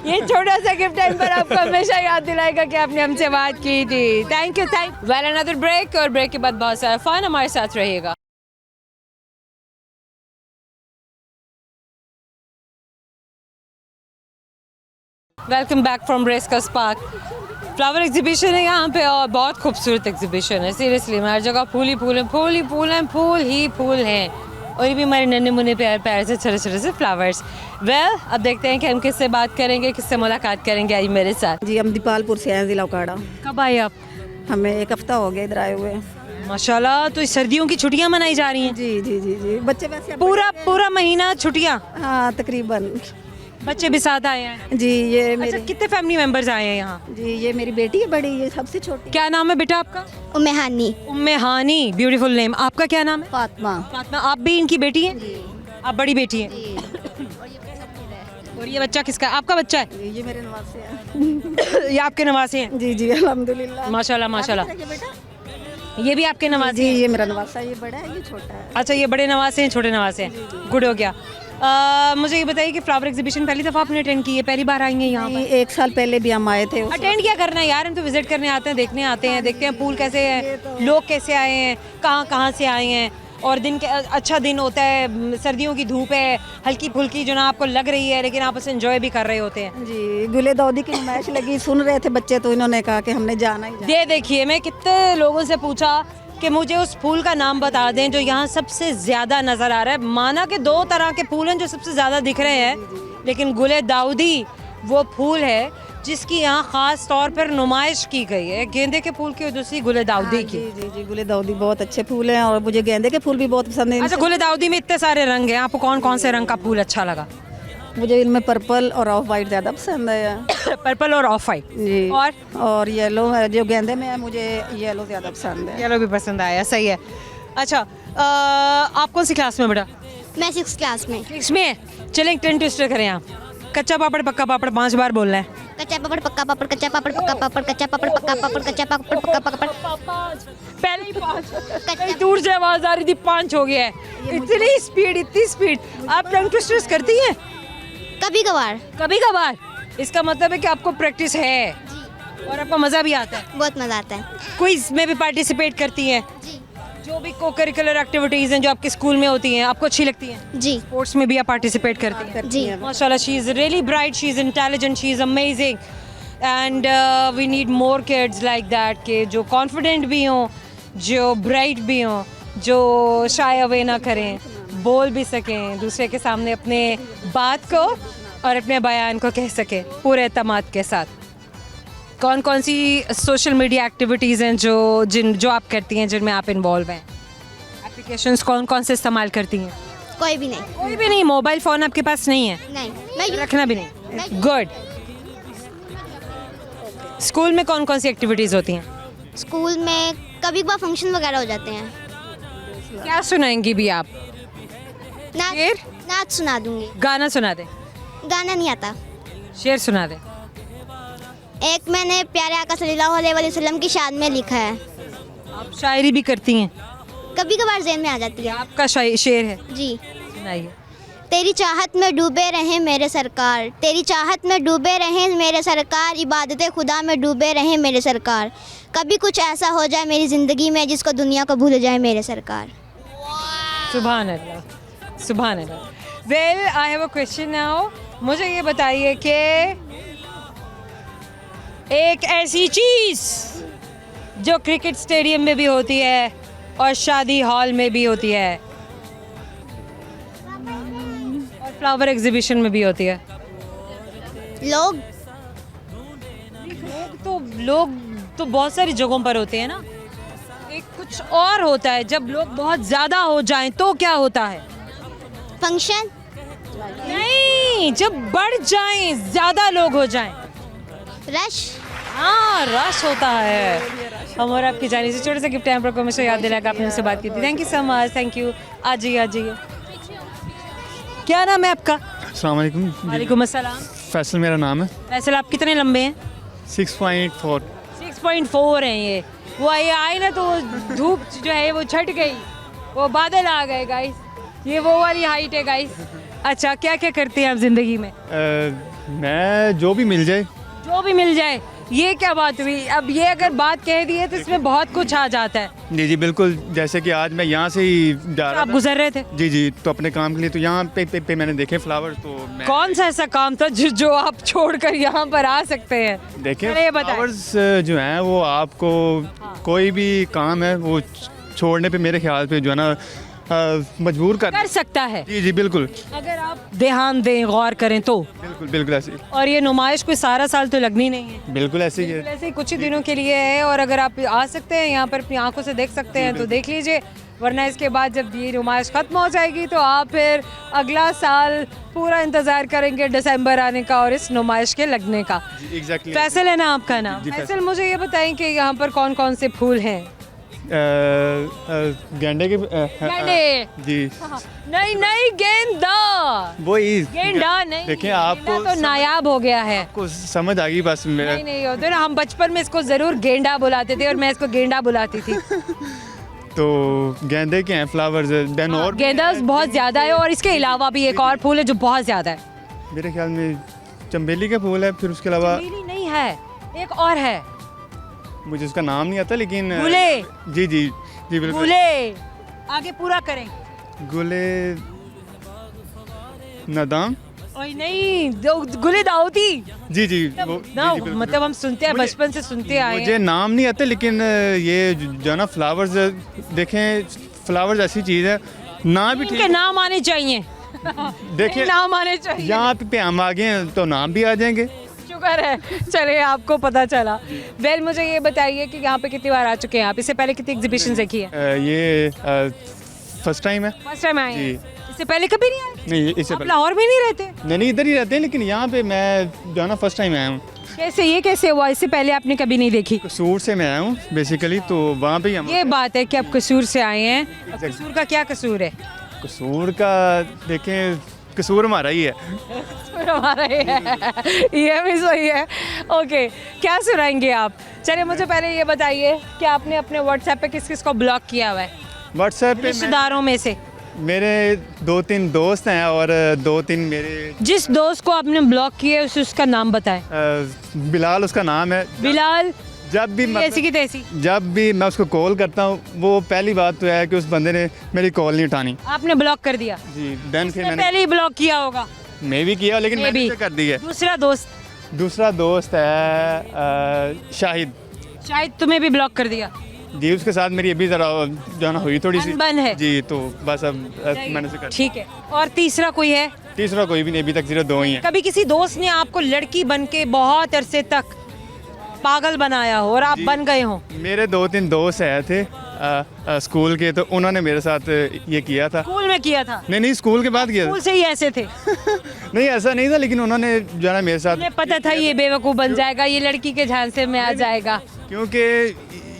ये छोटा सा गिफ्ट टाइम पर आपको हमेशा याद दिलाएगा कि आपने हमसे बात की थी। Thank you. Well another break, और ब्रेक के बाद बहुत सारा फन, हमारे साथ रहिएगा। वेलकम बैक फ्रॉम रेस्कस पार्क। फ्लावर एग्जीबिशन है यहाँ पे और बहुत खूबसूरत एग्जीबिशन है। सीरियसली हर जगह फूल ही फूल हैं, फूल ही फूल हैं, फूल ही फूल हैं। और ये भी हमारे नन्हे मुन्ने प्यार प्यार से छोटे छोटे से फ्लावर्स। वेल अब देखते हैं कि हम किससे बात करेंगे, किससे मुलाकात करेंगे। आई मेरे साथ। जी हम दीपालपुर से आए, जिला उकाड़ा। कब आए आप? हमें 1 हफ्ता हो गया इधर आए हुए। माशाल्लाह, तो इस सर्दियों की छुट्टियां मनाई जा रही हैं? जी जी जी जी। बच्चे वैसे अब पूरा महीना छुट्टियां? हाँ तकरीबन। बच्चे भी साथ आए हैं? जी ये अच्छा मेरे कितने फैमिली मेंबर्स आए हैं यहाँ? जी ये मेरी बेटी है बड़ी, ये सबसे छोटी। क्या नाम है बेटा आपका? उम्मेहानी। उम्मे हानी, ब्यूटीफुल नेम। आपका क्या नाम है? फातिमा। फातिमा। आप भी इनकी बेटी हैं? आप बड़ी बेटी हैं? और ये बच्चा किसका? आपका बच्चा है? ये मेरे नवासे हैं। ये आपके नवासे हैं? जी जी अल्हम्दुलिल्लाह। माशाल्लाह माशाल्लाह। आपका क्या बेटा? ये भी आपके नवासे जी हैं? ये मेरा नवासा, ये बड़ा है ये छोटा है। अच्छा ये बड़े नवासे हैं, छोटे नवासे हैं। गुड हो गया। मुझे ये बताइए कि फ्लावर एग्जीबिशन पहली दफ़ा आपने अटेंड की है? पहली बार आई हैं यहाँ पर? 1 साल पहले भी हम आए थे। अटेंड क्या करना है यार, हम तो विजिट करने आते हैं, देखने आते हैं, देखते हैं फूल कैसे है, लोग कैसे आए हैं, कहाँ से आए हैं। और दिन के अच्छा दिन होता है, सर्दियों की धूप है, हल्की फुल्की जो ना आपको लग रही है, लेकिन आप उसे एंजॉय भी कर रहे होते हैं। जी गुले दाऊदी की नुमाइश लगी, सुन रहे थे बच्चे, तो इन्होंने कहा कि हमने जाना ही। ये देखिए, मैं कितने लोगों से पूछा कि मुझे उस फूल का नाम बता दें जो यहाँ सबसे ज़्यादा नज़र आ रहा है। माना कि 2 तरह के फूल हैं जो सबसे ज़्यादा दिख रहे हैं, लेकिन गुले दाऊदी वो फूल है जिसकी यहाँ ख़ास तौर पर नुमाइश की गई है गेंदे के फूल की और दूसरी गुले दाऊदी की। जी जी जी गुले दाऊदी बहुत अच्छे फूल हैं और मुझे गेंदे के फूल भी बहुत पसंद है। अच्छा, गुले दाऊदी में इतने सारे रंग हैं, आपको कौन कौन से रंग का फूल अच्छा लगा? मुझे इनमें पर्पल और ऑफ वाइट ज़्यादा पसंद है। पर्पल और ऑफ वाइट जी और येलो है, जो गेंदे में है मुझे येलो ज़्यादा पसंद है। येलो भी पसंद आया, सही है। अच्छा, आप कौन सी क्लास में बेटा? मैं 6th क्लास में। इसमें चलें टर्न ट्विस्टर करें आप। कच्चा पापड़ पक्का पापड़ 5 बार बोलना है। कच्चा पापड़ पक्का पापड़, कच्चा पापड़ पक्का पापड़, कच्चा पापड़ पक्का पापड़, कच्चा पापड़ पक्का पापड़। पहले ही 5 कहीं दूर से आवाज आ रही थी, 5 हो गया है। इतनी स्पीड आप टंग ट्विस्टर्स करती हैं? कभी कभार। कभी कभार, इसका मतलब है कि आपको प्रैक्टिस है और आपको मज़ा भी आता है। बहुत मज़ा आता है। क्विज में भी पार्टिसिपेट करती हैं? जो भी को करिकुलर एक्टिविटीज़ हैं जो आपके स्कूल में होती हैं आपको अच्छी लगती हैं? जी। स्पोर्ट्स में भी आप पार्टिसिपेट करती हैं? जी। माशाल्लाह, she is really bright, she is intelligent, she is amazing and we need more kids like that के जो कॉन्फिडेंट भी हों, जो ब्राइट भी हों, जो शाय अवे ना करें, बोल भी सकें दूसरे के सामने अपने बात को और अपने बयान को कह सकें पूरे एतमाद के साथ। कौन कौन सी सोशल मीडिया एक्टिविटीज़ हैं जो आप करती हैं, जिनमें आप इन्वॉल्व हैं? एप्लीकेशंस कौन कौन से इस्तेमाल करती हैं? कोई भी नहीं। कोई भी नहीं? मोबाइल फ़ोन आपके पास नहीं है? नहीं, मैं रखना भी नहीं? गुड। स्कूल में कौन कौन सी एक्टिविटीज़ होती हैं? स्कूल में कभी कभार फंक्शन वगैरह हो जाते हैं। क्या सुनाएंगी भी आप? शेर? नाच सुना दूंगी। गाना सुना दें। गाना नहीं आता। शेर सुना दें। एक मैंने प्यारे आका सल्लल्लाहु अलैहि वसल्लम की शान में लिखा है। आप शायरी भी करती हैं? कभी कभार ज़हन में आ जाती है। आपका शेर है? जी। सुनाइए। तेरी चाहत में डूबे रहें मेरे सरकार, तेरी चाहत में डूबे रहें मेरे सरकार, इबादत खुदा में डूबे रहें मेरे सरकार, कभी कुछ ऐसा हो जाए मेरी ज़िंदगी में जिसको दुनिया को भूल जाए मेरे सरकार। सुभान अल्लाह, सुभान अल्लाह। Well, I have a question now. मुझे ये बताइए कि एक ऐसी चीज़ जो क्रिकेट स्टेडियम में भी होती है और शादी हॉल में भी होती है और फ्लावर एग्जीबिशन में भी होती है। लोग लोग तो बहुत सारी जगहों पर होते हैं ना। एक कुछ और होता है जब लोग बहुत ज़्यादा हो जाएं तो क्या होता है? फंक्शन नहीं, जब बढ़ जाएं, ज़्यादा लोग हो जाएं। रश। हाँ, रश होता है। हम और आपकी जाने से छोटे से गिफ्ट हैम्पर को हमेशा याद दिलाकर आपने हमसे बात की थी। Thank you so much, thank you. आ जाइए, आ जाइए। क्या नाम है आपका? अस्सलाम वालेकुम। वालेकुम अस्सलाम। फैसल मेरा नाम है। फैसल, आप कितने लंबे हैं? 6.4। 6.4 हैं ये। वो ये आए ना तो धूप जो है वो छट गई, वो बादल आ गए गाइस। ये वो वाली हाइट है गाइस। अच्छा, क्या क्या करते हैं आप ज़िंदगी में? मैं जो भी मिल जाए। जो भी मिल जाए, ये क्या बात हुई? अब ये अगर बात कह दी है तो इसमें बहुत कुछ आ जाता है। जी जी बिल्कुल, जैसे कि आज मैं यहाँ से ही जा रहा आप था। गुजर रहे थे? जी जी, तो अपने काम के लिए तो यहाँ पे मैंने देखे फ्लावर, तो मैं कौन सा ऐसा काम था जो आप छोड़कर यहाँ पर आ सकते हैं? देखे चलिए बताएं। फ्लावर्स जो हैं वो आपको कोई भी काम है वो छोड़ने पे मेरे ख्याल पे जो है ना मजबूर कर सकता है। जी जी बिल्कुल, अगर आप ध्यान दें, गौर करें तो। बिल्कुल बिल्कुल ऐसे ही। और ये नुमाइश कोई सारा साल तो लगनी नहीं है। बिल्कुल ऐसे ही है। बिल्कुल ऐसे ही कुछ ही दिनों के लिए है और अगर आप आ सकते हैं यहाँ पर अपनी आंखों से देख सकते हैं तो देख लीजिए, वरना इसके बाद जब ये नुमाइश ख़त्म हो जाएगी तो आप फिर अगला साल पूरा इंतज़ार करेंगे दिसंबर आने का और इस नुमाइश के लगने का। एग्जैक्टली। फैसल है ना आपका नाम? जी, फैसल, मुझे ये बताएं कि यहाँ पर कौन कौन से फूल हैं? गेंडे के गेंडे। जी नहीं नहीं, गेंदा। वो गेंडा नहीं, देखें आपको गेंदा तो नायाब हो गया है। आपको समझ आ गई बस मेरा। नहीं नहीं होते ना, हम बचपन में इसको जरूर गेंडा बुलाते थे और मैं इसको गेंडा बुलाती थी। तो गेंदे के हैं फ्लावर्स, देन और गेंदा बहुत ज्यादा है और इसके अलावा भी एक और फूल है जो बहुत ज्यादा है। मेरे ख्याल में चंबेली का फूल है, फिर उसके अलावा चमेली नहीं है, एक और है। मुझे उसका नाम नहीं आता लेकिन गुले। जी जी जी बिल्कुल। गुले, आगे पूरा करें। गुले नदाम। ओए नहीं, गुले दाऊदी। जी जी ना, वो जी, जी, बिल्कुल। मतलब हम सुनते हैं, बचपन से सुनते आए मुझे हैं। नाम नहीं आता लेकिन ये जो है ना फ्लावर्स, देखें फ्लावर्स ऐसी चीज़ है, नाम भी इनके ठीक नाम आने चाहिए। देखिए नाम आने चाहिए। यहाँ पे हम आ गए हैं तो नाम भी आ जाएंगे। शुक्र है, चलिए आपको पता चला। वेल मुझे ये बताइए कि यहाँ पे कितनी बार आ चुके हैं आप? इससे पहले कितनी एग्जीबिशन देखी है? ये फर्स्ट टाइम है। फर्स्ट टाइम आए जी। हैं? इससे पहले कभी नहीं आए? नहीं, इससे आप पहले लाहौर में नहीं रहते? नहीं इधर ही रहते हैं, लेकिन यहाँ पे मैं जो है ना फर्स्ट टाइम आया हूँ। कैसे हुआ? इससे पहले आपने कभी नहीं देखी? कसूर से मैं आया हूँ बेसिकली, तो वहाँ पे ही हम ये बात है कि आप कसूर से आए हैं। अब कसूर का क्या कसूर है? कसूर का देखें, कसूर हमारा ही है। कसूर हमारा ही है, ये भी सही है। ओके, क्या सुनाएंगे आप? चलिए मुझे पहले ये बताइए कि आपने अपने व्हाट्सएप पे किस किस को ब्लॉक किया हुआ है व्हाट्सएप पे रिश्तेदारों में से? मेरे 2-3 दोस्त हैं और 2-3 मेरे जिस दोस्त को आपने ब्लॉक किया है उसका नाम बताएं। बिलाल उसका नाम है। बिलाल जब भी ऐसी की तैसी? जब भी मैं उसको कॉल करता हूँ, वो पहली बात तो है कि उस बंदे ने मेरी कॉल नहीं उठानी। आपने ब्लॉक कर दिया? जी, देन फिर उसने पहले ही ब्लॉक किया होगा। मैं भी किया, लेकिन मैंने उसे कर दी है। दूसरा दोस्त है शाहिद। शायद तुम्हें भी ब्लॉक कर दिया? जी, उसके साथ मेरी अभी ज़रा जो है ना हुई थोड़ी सी अनबन है। जी, तो बस अब मैंने उसे कर दिया। ठीक है। और तीसरा कोई है? तीसरा कोई भी नहीं, अभी तक सिर्फ 2 ही हैं। कभी किसी दोस्त ने आपको लड़की बन के बहुत अरसे तक पागल बनाया हो और आप बन गए हो? मेरे 2-3 दोस्त आए थे स्कूल के, तो उन्होंने मेरे साथ ये किया था। स्कूल में किया था? नहीं, स्कूल के बाद किया स्कूल से ही ऐसे थे? नहीं, ऐसा नहीं था, लेकिन उन्होंने जो है ना मेरे साथ, मुझे पता था ये बेवकूफ़ बन जाएगा, ये लड़की के झांसे में आ जाएगा। क्योंकि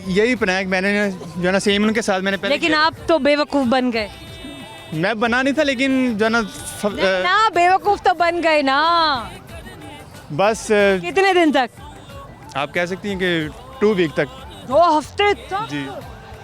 यही प्रैंक मैंने जो है ना सेम उनके साथ मैंने पहले लेकिन आप तो बेवकूफ़ बन गए। मैं बना नहीं था, लेकिन जो है ना ना बेवकूफ़ तो बन गए ना। बस कितने दिन तक? आप कह सकती हैं कि 2 वीक तक। 2 हफ्ते तक? जी।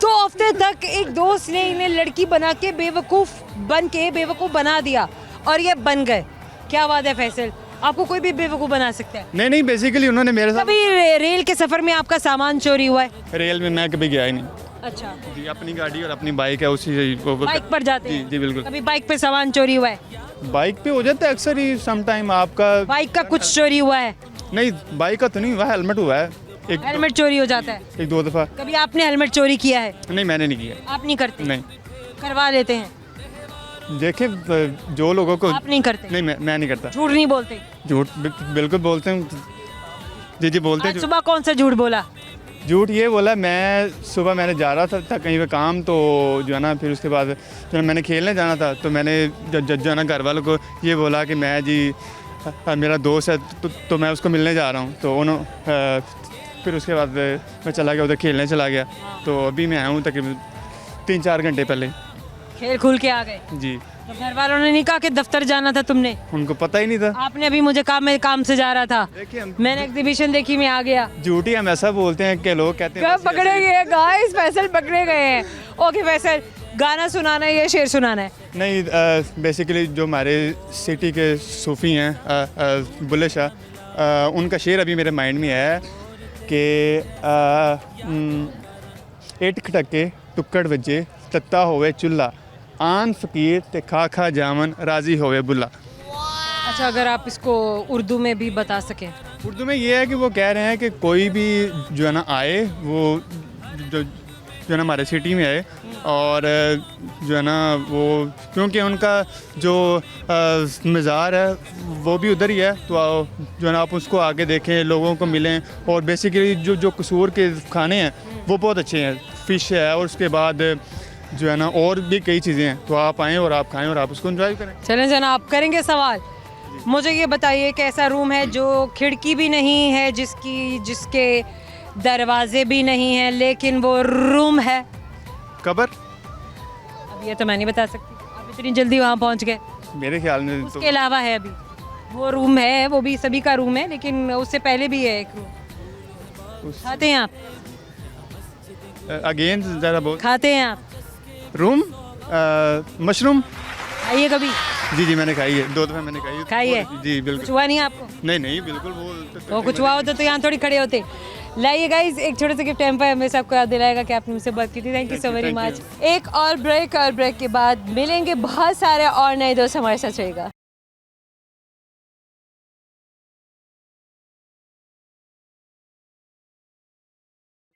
2 हफ्ते तक एक दोस्त ने इन्हें लड़की बना के बेवकूफ़ बना दिया और ये बन गए। क्या बात है फैसल, आपको कोई भी बेवकूफ़ बना सकता है। नहीं, बेसिकली उन्होंने मेरे साथ। कभी रेल के सफ़र में आपका सामान चोरी हुआ है? रेल में मैं कभी गया ही नहीं। अच्छा जी, अपनी गाड़ी और अपनी बाइक है, उसी से वो बाइक पर जाते हैं? जी बिल्कुल। कभी बाइक पे सामान चोरी हुआ है? बाइक पे हो जाता है अक्सर ही, सम टाइम आपका। बाइक का कुछ चोरी हुआ है? नहीं, बाइक का तो नहीं हुआ, हेलमेट हुआ है। हेलमेट चोरी हो जाता है? 1-2 दफ़ा। कभी आपने हेलमेट चोरी किया है? नहीं, मैंने नहीं किया। आप नहीं करते? नहीं। करवा लेते हैं? देखें, जो लोगों को। आप नहीं करते? नहीं, मैं नहीं करता। झूठ नहीं बोलते? झूठ बिल्कुल बोलते हैं। जी बोलते आज हैं। सुबह कौन सा झूठ बोला? झूठ ये बोला, सुबह मैंने जा रहा था कहीं पे काम, तो जो है ना फिर उसके बाद जो मैंने खेलने जाना था, तो मैंने जो है ना घर वालों को ये बोला कि मैं जी मेरा दोस्त है, तो मैं उसको मिलने जा रहा हूँ। तो उन्होंने फिर उसके बाद मैं चला गया, उधर खेलने चला गया। तो अभी मैं आया हूँ तकरीबन 3-4 घंटे पहले। खेल खुल के आ गए? जी। तो घर वालों ने नहीं कहा कि दफ्तर जाना था तुमने? उनको पता ही नहीं था। आपने अभी मुझे कहा मैं काम से जा रहा था, मैंने एग्जीबिशन देखी, मैं आ गया। झूठी हम ऐसा बोलते हैं कि लोग कहते हैं कब पकड़े गए गाइस? फैसल पकड़े गए हैं। ओके फैसल, गाना सुनाना है या शेर सुनाना है? नहीं, बेसिकली जो हमारे सिटी के सूफ़ी हैं बुल्ले शाह, उनका शेर अभी मेरे माइंड में है कि 8 खटके टुक्कड़ वजे तत्ता होवे चुल्ला, आन फ़कीर ते खा जामन राज़ी होवे बुल्ला। अच्छा, अगर आप इसको उर्दू में भी बता सकें? उर्दू में ये है कि वो कह रहे हैं कि कोई भी जो है ना आए, वो जो है ना हमारे सिटी में आए, और जो है ना वो क्योंकि उनका जो मज़ार है वो भी उधर ही है, तो जो है ना आप उसको आगे देखें, लोगों को मिलें। और बेसिकली जो कसूर के खाने हैं वो बहुत अच्छे हैं, फ़िश है, और उसके बाद जो है ना और भी कई चीज़ें हैं। तो आप आएँ और आप खाएँ और आप उसको एंजॉय करें। चलें जनाब, करेंगे सवाल। मुझे ये बताइए कि ऐसा रूम है जो खिड़की भी नहीं है, जिसके दरवाजे भी नहीं हैं, लेकिन वो रूम है? कबर? अब ये तो मैं नहीं बता सकती, आप इतनी जल्दी वहाँ पहुँच गए। मेरे ख्याल में उसके अलावा है अभी वो रूम है, वो भी सभी का रूम है, लेकिन उससे पहले भी है एक रूम। खाते हैं आप? अगेन ज़रा बहुत। खाते हैं आप? रूम मशरूम आइए कभी? जी मैंने खाई है, 2 दफ़ा मैंने खाई है। जी बिल्कुल। कुछ हुआ नहीं आपको? नहीं बिल्कुल। वो कुछ हुआ होता तो यहाँ थोड़ी खड़े होते। लाइए गाइस, एक छोटे से गिफ्ट टाइम हमें सबको याद दिलाएगा कि आपने मुझसे बात की थी। Thank you so very much. एक और ब्रेक के बाद मिलेंगे बहुत सारे और नए दोस्त हमारे साथ रहेगा।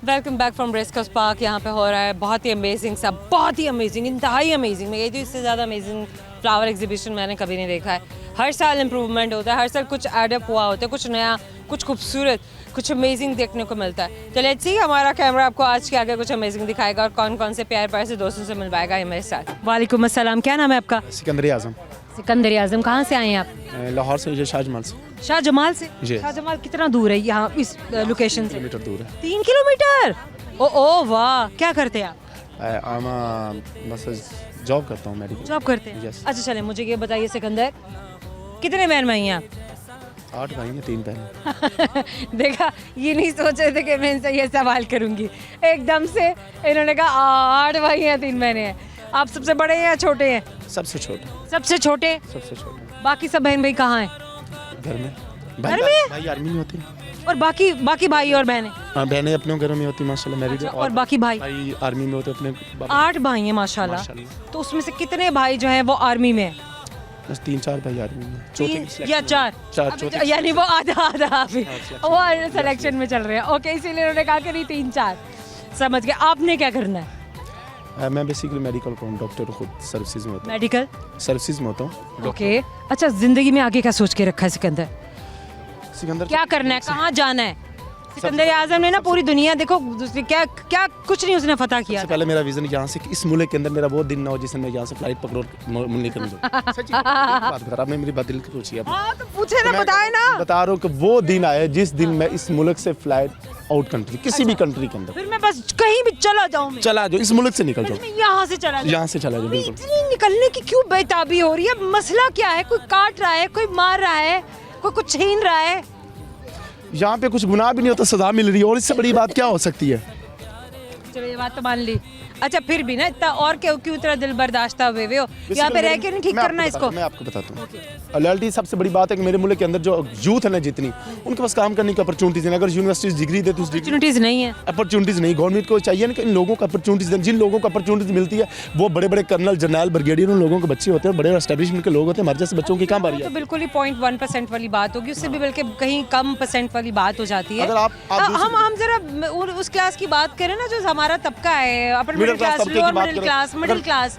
Welcome back from race course park. यहाँ पे हो रहा है बहुत ही अमेजिंग इंतहाई अमेजिंग, मैं गई थी इससे ज़्यादा अमेजिंग फ्लावर एग्जीबिशन मैंने कभी नहीं देखा है। हर साल इम्प्रूवमेंट होता है, हर साल कुछ एडअप हुआ होता है, कुछ नया, कुछ खूबसूरत, कुछ अमेजिंग देखने को मिलता है। तो लेट्स सी हमारा कैमरा आपको आज के आगे कुछ अमेजिंग दिखाएगा और कौन कौन से प्यार प्यार से दोस्तों से मिलवाएगा हमारे साथ। वालेकुम अस्सलाम, क्या नाम है आपका? सिकंदर आजम। सिकंदर आजम, कहाँ से आए हैं आप? लाहौर से, शाहजमाल से। शाहजमाल से? जी। शाहजमाल कितना दूर है यहाँ इस लोकेशन से? किलोमीटर दूर है। 3 किलोमीटर? ओ वाह, क्या करते हैं आप? बस जॉब करता हूँ, मेडिकल जॉब करते हैं? Yes. अच्छा चले, मुझे ये बताइए सिकंदर, कितने बहन भाई हैं आप? 8 भाई हैं, 3 बहन। देखा, ये नहीं सोच रहे थे कि मैं इनसे ये सवाल करूंगी, एकदम से इन्होंने कहा 8 भाई हैं 3 बहनें हैं। आप सबसे बड़े हैं या छोटे हैं? सबसे छोटे। सबसे छोटे? सबसे छोटे। बाकी सब बहन भाई कहाँ हैं? घर में। घर में? भाई आर्मी में होते हैं। और बाकी भाई और बहनें? हाँ, बहनें अपने घरों में होती हैं माशाल्लाह, मैरिड। अच्छा, और बाकी भाई? भाई आर्मी में होते हैं अपने। 8 भाई हैं माशाल्लाह। तो उसमें से कितने भाई जो हैं वो आर्मी में हैं? बस 3-4 भाई आर्मी में। 3 या 4? चार यानी वो आधा वो सिलेक्शन में चल रहे हैं। ओके, इसीलिए उन्होंने कहा कि नहीं 3-4। समझ गए। आपने क्या करना है? मैं बेसिकली मेडिकल को डॉक्टर, खुद सर्विसेज में होता हूँ। मेडिकल सर्विसेज में होता हूँ। ओके, अच्छा, जिंदगी में आगे क्या सोच के रखा है सिकंदर? सिकंदर क्या करना है, कहाँ जाना है? सिकंदर आजम ने ना पूरी दुनिया, देखो क्या क्या कुछ नहीं उसने फतह किया। सबसे पहले मेरा विजन यहाँ से, इस मुल्क के अंदर मेरा वो दिन ना हो जिसमें मैं यहाँ से फ्लाइट पकड़ो निकल जाऊँ। सच्ची बात बता रहा, आपने मेरी बात दिल की पूछी है। हाँ तो पूछे ना, बताए ना। बता रहा हूँ कि वो दिन आए जिस दिन मैं इस मुल्क से फ्लाइट आउट कंट्री, किसी भी कंट्री के अंदर, फिर मैं बस कहीं भी चला जाऊँ, चला जाओ, इस मुल्क से निकल जाओ, यहाँ से चला जाऊँ, यहाँ से चला जाओ। बिल्कुल। इतनी निकलने की क्यों बेताबी हो रही है? मसला क्या है? कोई काट रहा है, कोई मार रहा है, कोई कुछ छीन रहा है? यहाँ पे कुछ गुनाह भी नहीं होता, सजा मिल रही है, और इससे बड़ी बात क्या हो सकती है? चलो ये बात तो मान ली। अच्छा, फिर भी ना इतना और क्यों इतना दिल बर्दाश्त हुए हुए हो? यहाँ पे रह के नहीं ठीक करना इसको? मैं आपको बताता हूँ। लॉयल्टी सबसे बड़ी बात है कि मेरे मुल्क के अंदर जो यूथ है ना, जितनी उनके पास काम करने की अपॉर्चुनिटीज है। अगर यूनिवर्सिटीज डिग्री दे तो उस अपॉर्चुनिटीज नहीं है। अपॉर्चुनिटीज नहीं, गवर्नमेंट को चाहिए ना कि इन लोगों को अपॉर्चुनिटीज दें। जिन लोगों को अपॉर्चुनिटीज मिलती है वो बड़े बड़े कर्नल, जनरल, ब्रिगेडियर, उन लोगों के बच्चे होते हैं, बड़े एस्टेब्लिशमेंट के लोग होते हैं। हमारे जैसे बच्चों की कहाँ बारी है? तो बिल्कुल ही 0.1% वाली बात होगी, उससे भी बल्कि कहीं कम % वाली बात हो जाती है। अगर आप हम जरा उस क्लास की बात करें ना जो हमारा तबका है, upper middle class, lower middle class, middle class.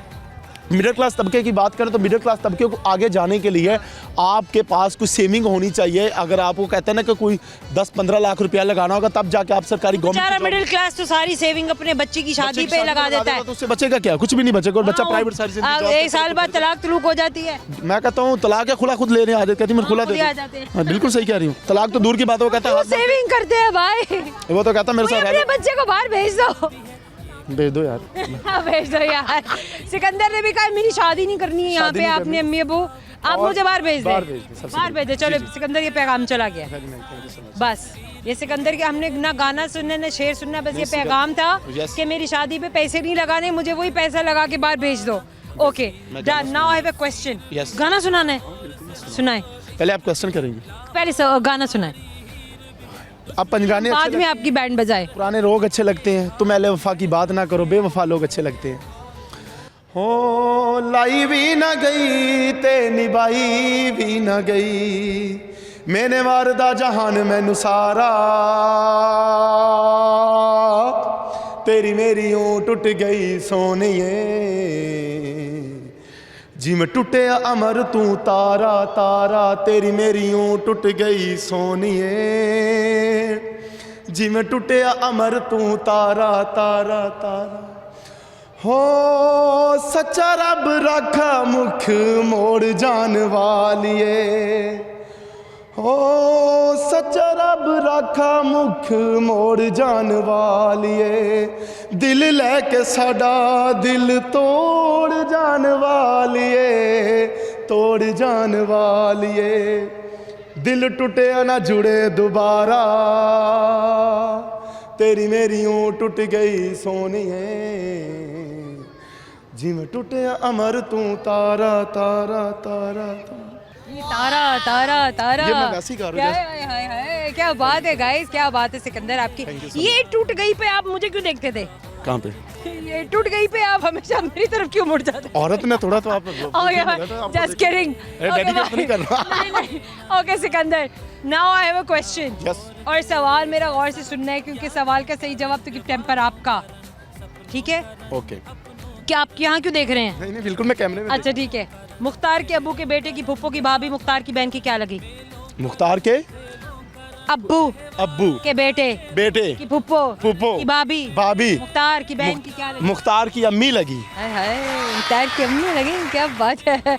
Middle class तबके की बात करें तो मिडिल क्लास तबके को आगे जाने के लिए आपके पास कुछ सेविंग होनी चाहिए। अगर आपको कहते हैं ना कि कोई 10-15 लाख रुपया लगाना होगा, तब जाके आप सरकारी गवर्नमेंट। मिडिल क्लास तो सारी सेविंग अपने बच्चे की शादी पे लगा देता है, तो उससे बच्चे का क्या, कुछ भी नहीं बचेगा, और बच्चा प्राइवेट सारी 1 साल बाद तलाक तुलूक हो जाती है। मैं कहता हूँ तलाक या खुला खुद लेने आ जाते, कहती मैं खुला दे दूं। बिल्कुल सही कह रही हूँ, तलाक तो दूर की बात है। वो कहता है सेविंग करते हैं भाई, वो तो कहता मेरे साथ अपने बच्चे को बाहर भेज दो। भेज दो यार। हाँ भेज दो यार। सिकंदर ने भी कहा मेरी शादी नहीं करनी है यहाँ पे, आपने अम्मी अबू आप मुझे बाहर भेज दे, बाहर भेज दे। चलो सिकंदर, ये पैगाम चला गया बस। ये सिकंदर के हमने ना गाना सुनने ना शेर सुनना, बस ये पैगाम था कि मेरी शादी पे पैसे नहीं लगाने, मुझे वही पैसा लगा के बाहर भेज दो। Okay done. Now I have a question. गाना सुनाना है? सुनाए। पहले आप क्वेश्चन करेंगे? पहले गाना सुनाए, आप पंजगाने बाद में आपकी बैंड बजाए। पुराने रोग अच्छे लगते हैं, तुम अहले वफा की बात ना करो, बेवफा लोग अच्छे लगते हैं। हो लाई भी ना गई ते निभाई भी ना गई, मैंने वारदा जहान मैनू सारा, तेरी मेरी यूं टुट गई सोनिए, जिमें टुटे अमर तू तारा तारा, तेरी मेरी यूं टुट गई सोनिए, जिमें टुटे अमर तू तारा तारा तारा। हो सच्चा रब रखा मुख मोड़ जान वालिए, हो सच्चा रब रखा मुख मोड़ जान वालिए, दिल लेके साडा दिल तोड़ जान वालिए, तोड़ जान वालिए, दिल टूटे ना जुड़े दोबारा, तेरी मेरी यूं टूट गई सोनिए, जिमें टूटे अमर तू तारा तारा तारा तारा तारा तारा। ये मैं वैसे ही गा रहा हूं। क्या बात है गाइस, क्या बात है सिकंदर आपकी। ये टूट गई पे आप मुझे क्यों देखते थे? कहाँ पे? ये टूट गई पे आप हमेशा मेरी तरफ क्यों मुड़ जाते? औरत ने थोड़ा तो आप just kidding. Okay Sikandar, now I have a question. और सवाल मेरा गौर से सुनना है, क्योंकि सवाल का सही जवाब तो टेम्पर आपका, ठीक है? ओके। क्या आप यहाँ क्यों देख रहे हैं? नहीं बिल्कुल, मैं कैमरे में। अच्छा ठीक है। मुख्तार के अब्बू के बेटे की फुप्पो की भाभी मुख्तार की बहन की क्या लगी? मुख्तार के अब्बू अब्बू के बेटे बेटे की फुप्पो फुप्पो की भाभी भाभी मुख्तार की बहन की क्या लगी? मुख्तार की अम्मी लगी। हाय हाय, मुख्तार की अम्मी लगी, क्या बात है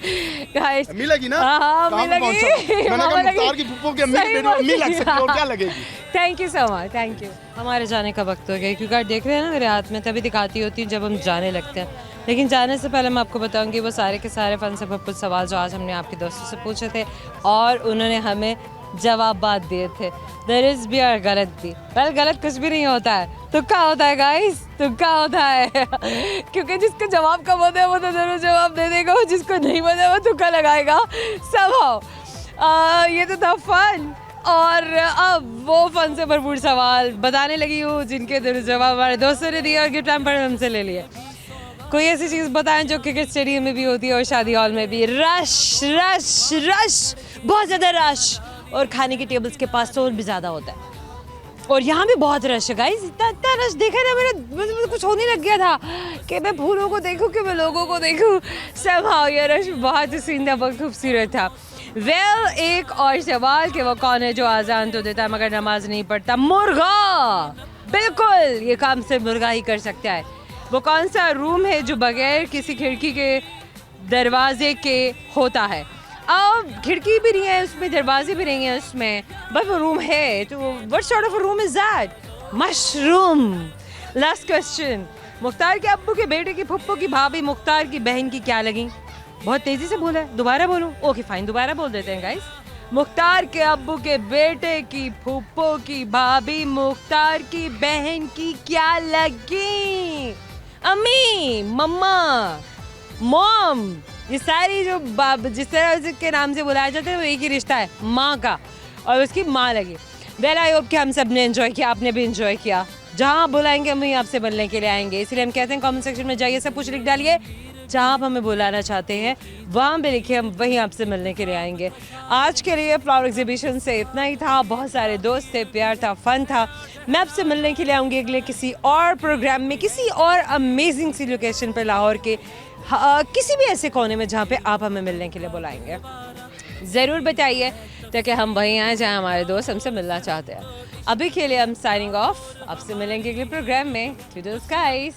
गाइस। अम्मी लगी ना? हाँ अम्मी कहाँ पे लगी। पहुंचा? मैंने कहा मामा लगी। मुख्तार की फुप्पो की अम्मी सही की बेटी अम्मी बात लग है। सकती है और क्या लगेगी? Thank you so much, thank you. हमारे जाने का वक्त हो गया क्योंकि आप देख रहे हैं ना मेरे हाथ में, तभी दिखाती होती हूँ जब हम जाने लगते हैं। लेकिन जाने से पहले मैं आपको बताऊंगी वो सारे के सारे फन से कुछ सवाल जो आज हमने आपके दोस्तों से पूछे थे और उन्होंने हमें जवाब दिए थे। देयर इज भी और गलत भी। वेल गलत कुछ भी नहीं होता है, तुक्का होता है गाइस, तुक्का होता है। क्योंकि जिसको जवाब कम होता है वो तो जरूर जवाब दे देगा, जिसको नहीं पता वो तुक्का लगाएगा somehow। ये तो था फन। और अब वो फन से भरपूर सवाल बताने लगी हूँ जिनके जवाब हमारे दोस्तों ने दिए और गिफ्ट हैम्पर हमसे ले लिए। कोई ऐसी चीज़ बताएं जो क्रिकेट स्टेडियम में भी होती है और शादी हॉल में भी। रश रश रश, बहुत ज़्यादा रश, और खाने की टेबल्स के पास तो और भी ज़्यादा होता है। और यहाँ भी बहुत रश है गाइस, इतना इतना रश देखा ना मुझे कुछ होने लग गया था कि मैं फूलों को देखूं कि मैं लोगों को देखूं। somehow ये रश बहुत सीन था, बहुत खूबसूरत था। वेल एक और सवाल कि वो कौन है जो आज़ान तो देता है मगर नमाज नहीं पढ़ता? मुर्गा। बिल्कुल, ये काम सिर्फ मुर्गा ही कर सकता है। वो कौन सा रूम है जो बगैर किसी खिड़की के दरवाजे के होता है? अब खिड़की भी नहीं है उसमें, दरवाजे भी नहीं है उसमें, बस वो रूम है। तो what sort of room is that? Mushroom. Last question, Mukhtar के अब्बू के बेटे की फुप्पो की भाभी मुख्तार की बहन की क्या लगी? बहुत तेजी से बोला है, दोबारा बोलूं? ओके फाइन, दोबारा बोल देते हैं गाइस। मुख्तार के अब्बू के बेटे की फुप्पो की भाभी मुख्तार की बहन की क्या लगी? अम्मी, मम्मा, मॉम, ये सारी जो जिस तरह के नाम से बुलाया जाता है वो एक ही रिश्ता है, माँ का, और उसकी माँ लगी। वेल आई होप कि हम सब ने एंजॉय किया, आपने भी एंजॉय किया। जहाँ बुलाएंगे हम वहीं आपसे मिलने के लिए आएंगे, इसलिए हम कहते हैं कमेंट सेक्शन में जाइए, सब कुछ लिख डालिए, जहाँ आप हमें बुलाना चाहते हैं वहाँ पे लिखिए, हम वहीं आपसे मिलने के लिए आएंगे। आज के लिए फ्लावर एग्जीबिशन से इतना ही था। बहुत सारे दोस्त थे, प्यार था, फन था। मैं आपसे मिलने के लिए आऊँगी अगले किसी और प्रोग्राम में, किसी और अमेजिंग सी लोकेशन पर लाहौर के किसी भी ऐसे कोने में जहाँ पे आप हमें मिलने के लिए बुलाएंगे। ज़रूर बताइए ताकि हम वहीं आए जहाँ हमारे दोस्त हमसे मिलना चाहते हैं। अभी के लिए हम साइनिंग ऑफ, आपसे मिलेंगे अगले प्रोग्राम में। Today skies.